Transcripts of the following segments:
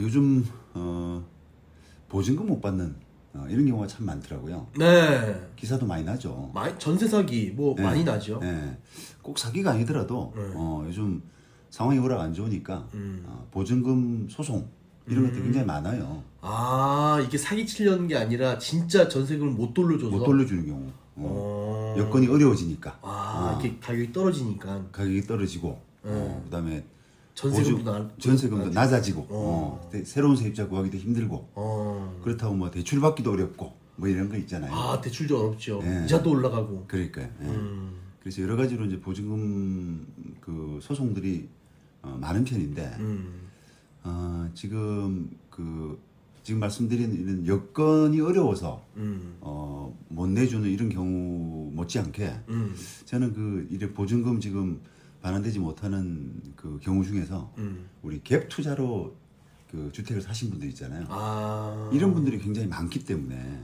요즘 보증금 못 받는 이런 경우가 참 많더라고요. 네. 기사도 많이 나죠. 전세 사기 뭐 네. 많이 나죠. 네. 꼭 사기가 아니더라도 요즘 상황이 워낙 안 좋으니까 보증금 소송 이런 것들이 굉장히 많아요. 이게 사기 치려는 게 아니라 진짜 전세금을 못 돌려줘서 못 돌려주는 경우. 여건이 어려워지니까. 이렇게 가격이 떨어지니까. 가격이 떨어지고 그다음에 전세금도 낮아지고 새로운 세입자 구하기도 힘들고 그렇다고 뭐 대출 받기도 어렵고 뭐 이런 거 있잖아요. 대출도 어렵죠. 네. 이자도 올라가고. 그러니까요. 그래서 여러 가지로 이제 보증금 그 소송들이 많은 편인데 지금 말씀드린 이런 여건이 어려워서 못 내주는 이런 경우 못지않게 저는 이래 보증금 지금 반환되지 못하는 그 경우 중에서 우리 갭 투자로 그 주택을 사신 분들 있잖아요. 이런 분들이 굉장히 많기 때문에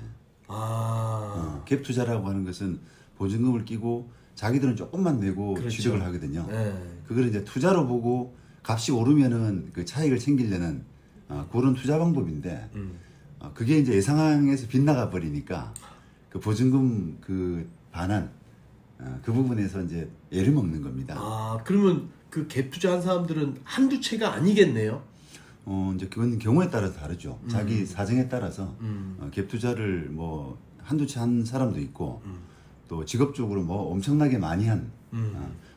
갭 투자라고 하는 것은 보증금을 끼고 자기들은 조금만 내고 그렇죠. 취득을 하거든요. 네. 그걸 이제 투자로 보고 값이 오르면은 그 차익을 챙기려는 그런 투자 방법인데 그게 이제 예상에서 빗나가 버리니까 그 보증금 그 반환 그 부분에서 이제 애를 먹는 겁니다. 그러면 그 갭 투자한 사람들은 한두 채가 아니겠네요. 이제 그건 경우에 따라서 다르죠. 자기 사정에 따라서 갭 투자를 뭐 한두 채 한 사람도 있고 또 직업적으로 뭐 엄청나게 많이 한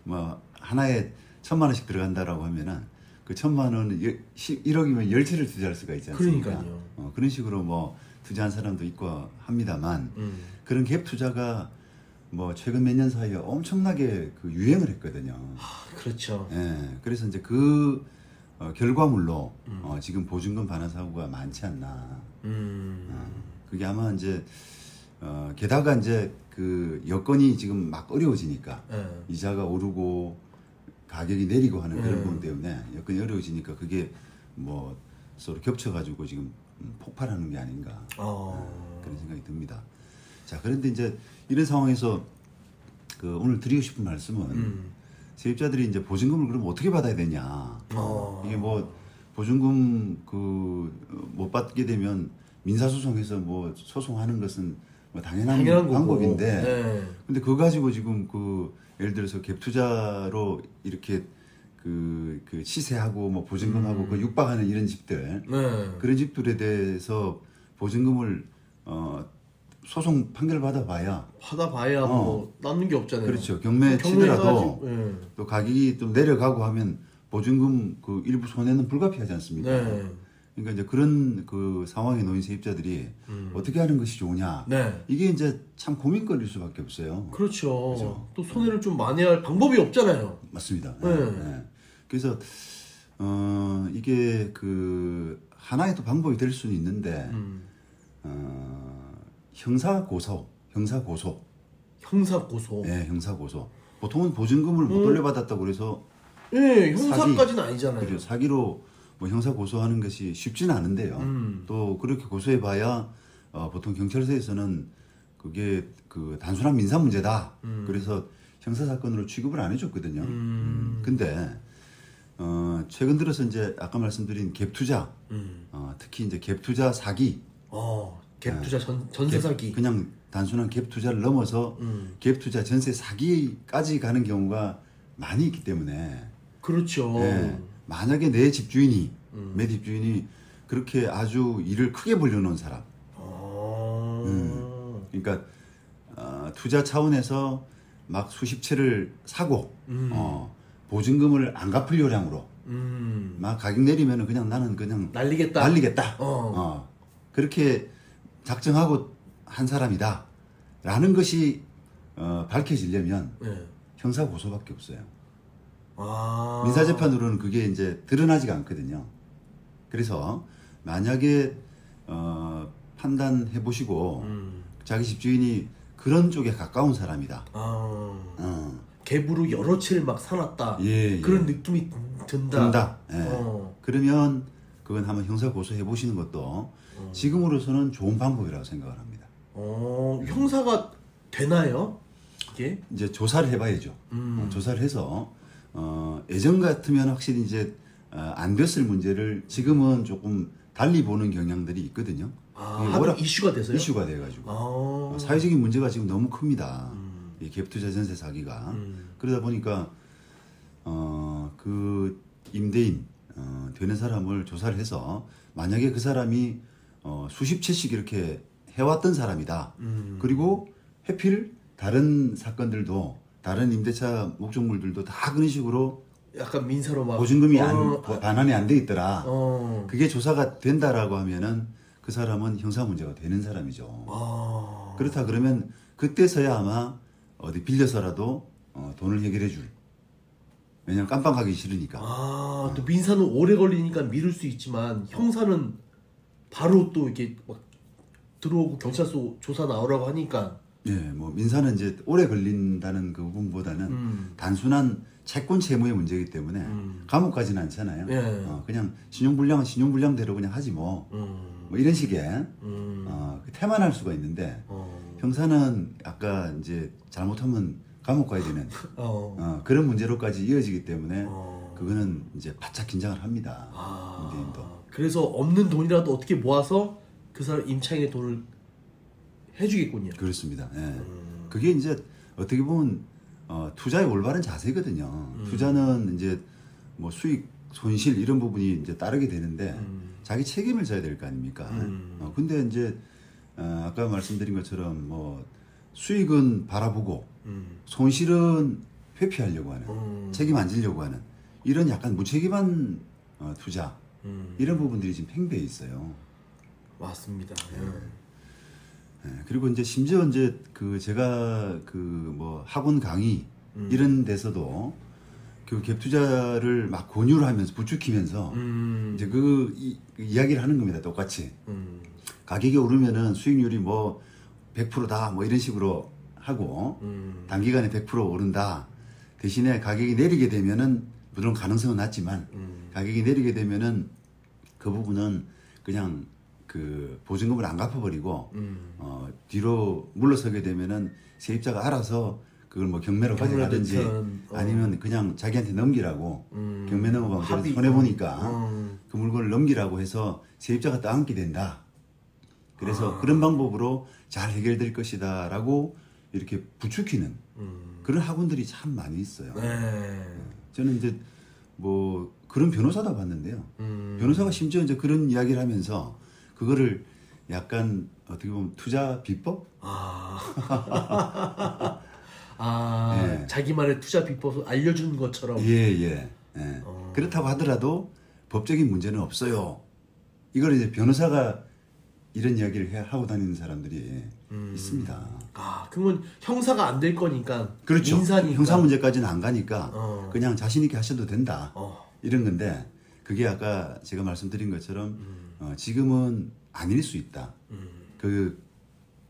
뭐 하나에 1,000만 원씩 들어간다라고 하면은 그 1,000만 원은 1억이면 10채를 투자할 수가 있지 않습니까? 그러니까요. 그런 식으로 뭐 투자한 사람도 있고 합니다만 그런 갭 투자가 뭐 최근 몇 년 사이에 엄청나게 그 유행을 했거든요. 그렇죠. 예, 그래서 이제 그 결과물로 지금 보증금 반환 사고가 많지 않나. 그게 아마 이제 게다가 이제 그 여건이 지금 막 어려워지니까 이자가 오르고 가격이 내리고 하는 그런 부분 때문에 여건이 어려워지니까 그게 뭐 서로 겹쳐가지고 지금 폭발하는 게 아닌가 그런 생각이 듭니다. 자, 그런데 이제 이런 상황에서 그 오늘 드리고 싶은 말씀은 세입자들이 이제 보증금을 그럼 어떻게 받아야 되냐. 이게 뭐 보증금 그 못 받게 되면 민사소송해서 뭐 소송하는 것은 뭐 당연한 방법인데. 네. 근데 그거 가지고 지금 그 예를 들어서 갭 투자로 이렇게 그 시세하고 뭐 보증금하고 그 육박하는 이런 집들. 그런 집들에 대해서 보증금을 소송 판결 받아봐야 뭐 남는 게 없잖아요. 그렇죠. 경매 치더라도 또 가격이 좀 내려가고 하면 보증금 그 일부 손해는 불가피하지 않습니까? 그러니까 이제 그런 그 상황에 놓인 세입자들이 어떻게 하는 것이 좋으냐. 이게 이제 참 고민거리일 수밖에 없어요. 그렇죠. 또 손해를 좀 만회할 방법이 없잖아요. 맞습니다. 그래서 이게 그 하나의 또 방법이 될 수는 있는데 형사고소. 네, 형사고소. 보통은 보증금을 못 돌려받았다고 그래서 형사까지는 아니잖아요. 그렇죠. 사기로 뭐 형사고소하는 것이 쉽지는 않은데요. 또 그렇게 고소해봐야 보통 경찰서에서는 그게 그 단순한 민사 문제다. 그래서 형사사건으로 취급을 안 해줬거든요. 근데 최근 들어서 이제 아까 말씀드린 갭 투자, 특히 이제 갭 투자 사기, 갭 투자 전세 사기, 그냥 단순한 갭 투자를 넘어서 갭 투자 전세 사기까지 가는 경우가 많이 있기 때문에 그렇죠. 만약에 내 집주인이 그렇게 아주 일을 크게 벌려놓은 사람, 그러니까 투자 차원에서 막 수십 채를 사고 보증금을 안 갚을 요량으로 막 가격 내리면은 그냥 나는 그냥 날리겠다. 그렇게 작정하고 한 사람이다 라는 것이 밝혀지려면 형사 고소밖에 없어요. 민사재판으로는 그게 이제 드러나지가 않거든요. 그래서 만약에 판단해 보시고 자기 집주인이 그런 쪽에 가까운 사람이다. 갭으로 여러 채를 막 사놨다. 그런 느낌이 든다. 그러면 그건 한번 형사 고소해 보시는 것도 지금으로서는 좋은 방법이라고 생각을 합니다. 형사가 되나요? 이게? 이제 조사를 해봐야죠. 조사를 해서 예전 같으면 확실히 이제 안 됐을 문제를 지금은 조금 달리 보는 경향들이 있거든요. 합의 이슈가 돼서요? 이슈가 돼가지고 사회적인 문제가 지금 너무 큽니다. 이 갭투자 전세 사기가 그러다 보니까 그 임대인 되는 사람을 조사를 해서 만약에 그 사람이 수십 채씩 이렇게 해왔던 사람이다. 그리고 해필 다른 사건들도 다른 임대차 목적물들도 다 그런 식으로 약간 민사로 막 보증금이 반환이 안 돼 있더라. 그게 조사가 된다라고 하면은 그 사람은 형사 문제가 되는 사람이죠. 그렇다 그러면 그때서야 아마 어디 빌려서라도 돈을 해결해 줄. 왜냐면 깜빵 가기 싫으니까. 또 민사는 오래 걸리니까 미룰 수 있지만 형사는 바로 또 이렇게 막 들어오고 경찰서 조사 나오라고 하니까. 예, 뭐 민사는 이제 오래 걸린다는 그 부분보다는 단순한 채권 채무의 문제이기 때문에 감옥 가지는 않잖아요. 예. 그냥 신용불량은 신용불량대로 그냥 하지 뭐. 뭐 이런 식의 태만할 수가 있는데 형사는 아까 이제 잘못하면 감옥 가야 되는 그런 문제로까지 이어지기 때문에 그거는 이제 바짝 긴장을 합니다. 임대인도. 그래서 없는 돈이라도 어떻게 모아서 그 사람 임차인의 돈을 해주겠군요. 그렇습니다. 예. 그게 이제 어떻게 보면 투자의 올바른 자세거든요. 투자는 이제 뭐 수익, 손실 이런 부분이 이제 따르게 되는데 자기 책임을 져야 될 거 아닙니까? 근데 이제 아까 말씀드린 것처럼 뭐 수익은 바라보고 손실은 회피하려고 하는 책임 안 지려고 하는 이런 약간 무책임한 투자 이런 부분들이 지금 팽배해 있어요. 맞습니다. 그리고 이제 심지어 이제 그 제가 그 뭐 학원 강의 이런 데서도 그 갭 투자를 막 권유를 하면서 부추기면서 이제 그 이야기를 하는 겁니다. 똑같이 가격이 오르면은 수익률이 뭐 100%다 뭐 이런 식으로 하고 단기간에 100% 오른다. 대신에 가격이 내리게 되면은 물론 가능성은 낮지만 가격이 내리게 되면은 그 부분은 그냥 그 보증금을 안 갚아버리고 뒤로 물러서게 되면은 세입자가 알아서 그걸 뭐 경매로 가져가든지 아니면 그냥 자기한테 넘기라고 경매 넘어가면 손해 보니까 그 물건을 넘기라고 해서 세입자가 떠안게 된다. 그래서 그런 방법으로 잘 해결될 것이다라고 이렇게 부추기는 그런 학원들이 참 많이 있어요. 저는 이제 뭐 그런 변호사도 봤는데요. 변호사가 심지어 이제 그런 이야기를 하면서 그거를 약간 어떻게 보면 투자 비법? 예. 자기만의 투자 비법을 알려주는 것처럼. 예. 그렇다고 하더라도 법적인 문제는 없어요. 이걸 이제 변호사가 이런 이야기를 하고 다니는 사람들이 있습니다. 그러면 형사가 안 될 거니까. 그렇죠. 민사니까. 형사 문제까지는 안 가니까 그냥 자신 있게 하셔도 된다. 이런 건데 그게 아까 제가 말씀드린 것처럼 지금은 아닐 수 있다. 그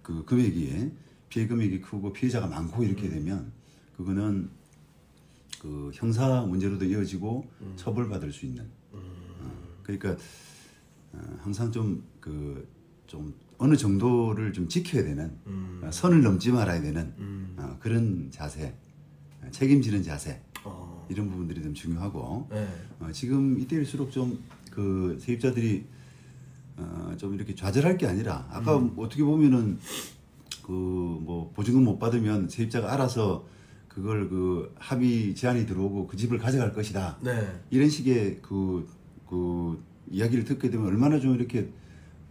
금액이 피해 금액이 크고 피해자가 많고 이렇게 되면 그거는 그 형사 문제로도 이어지고 처벌받을 수 있는. 그러니까 항상 좀 어느 정도를 좀 지켜야 되는 선을 넘지 말아야 되는 그런 자세, 책임지는 자세 이런 부분들이 좀 중요하고 지금 이때일수록 좀 그 세입자들이 좀 이렇게 좌절할 게 아니라 아까 어떻게 보면은 그 뭐 보증금 못 받으면 세입자가 알아서 그걸 그 합의 제한이 들어오고 그 집을 가져갈 것이다. 이런 식의 그 이야기를 듣게 되면 얼마나 좀 이렇게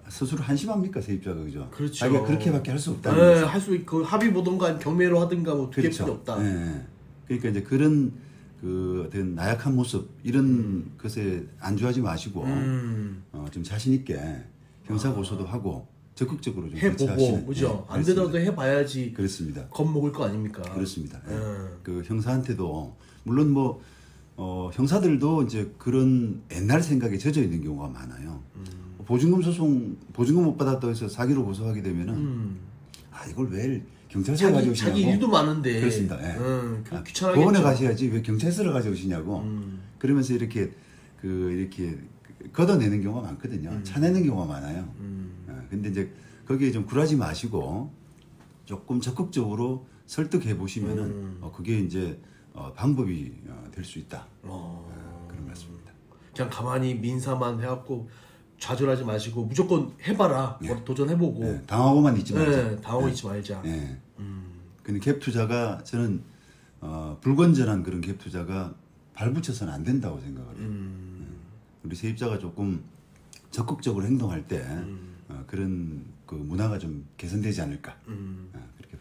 스스로 한심합니까 세입자가 그죠? 그렇죠. 자기가 그렇게밖에 할 수 없다는 거죠. 할 수 그 합의 보던가 경매로 하든가 뭐 두개 그렇죠. 필요 없다. 그러니까 이제 그런 그 어떤 나약한 모습 이런 것에 안주하지 마시고 좀 자신 있게 형사 고소도 하고 적극적으로 좀 해보고 그죠? 안 되더라도 해봐야지. 그렇습니다. 겁먹을 거 아닙니까? 그렇습니다. 그 형사한테도 물론 뭐 형사들도 이제 그런 옛날 생각에 젖어 있는 경우가 많아요. 보증금 못 받았다고 해서 사기로 고소하게 되면은 이걸 왜 경찰서에 가져오시냐고. 자기 일도 많은데. 그렇습니다. 귀찮아겠죠. 법원에 가셔야지 왜 경찰서를 가져오시냐고. 그러면서 이렇게 걷어내는 경우가 많거든요. 차내는 경우가 많아요. 근데 이제 거기에 좀 굴하지 마시고 조금 적극적으로 설득해 보시면은 그게 이제 방법이 될 수 있다. 그런 말씀입니다. 그냥 가만히 민사만 해갖고 좌절하지 마시고 무조건 해봐라. 도전해보고. 네, 당하고만 있지 말자. 네, 당하고 있지 말자. 네. 근데 갭 투자가 저는 불건전한 그런 갭 투자가 발붙여서는 안 된다고 생각을 해요. 우리 세입자가 조금 적극적으로 행동할 때 그런 그 문화가 좀 개선되지 않을까 그렇게